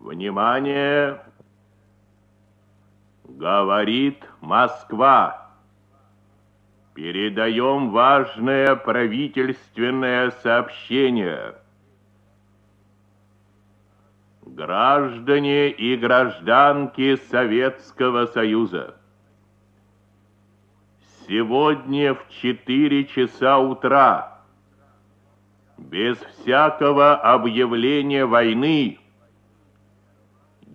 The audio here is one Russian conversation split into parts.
Внимание! Говорит Москва. Передаем важное правительственное сообщение. Граждане и гражданки Советского Союза, сегодня в 4 часа утра, без всякого объявления войны,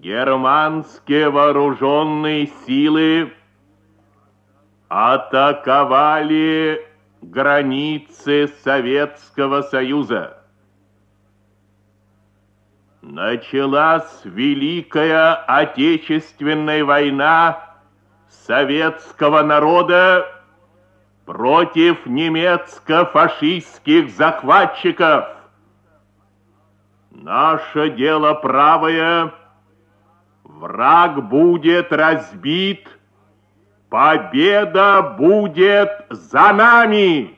германские вооруженные силы атаковали границы Советского Союза. Началась Великая Отечественная война советского народа против немецко-фашистских захватчиков. Наше дело правое. Враг будет разбит. Победа будет за нами!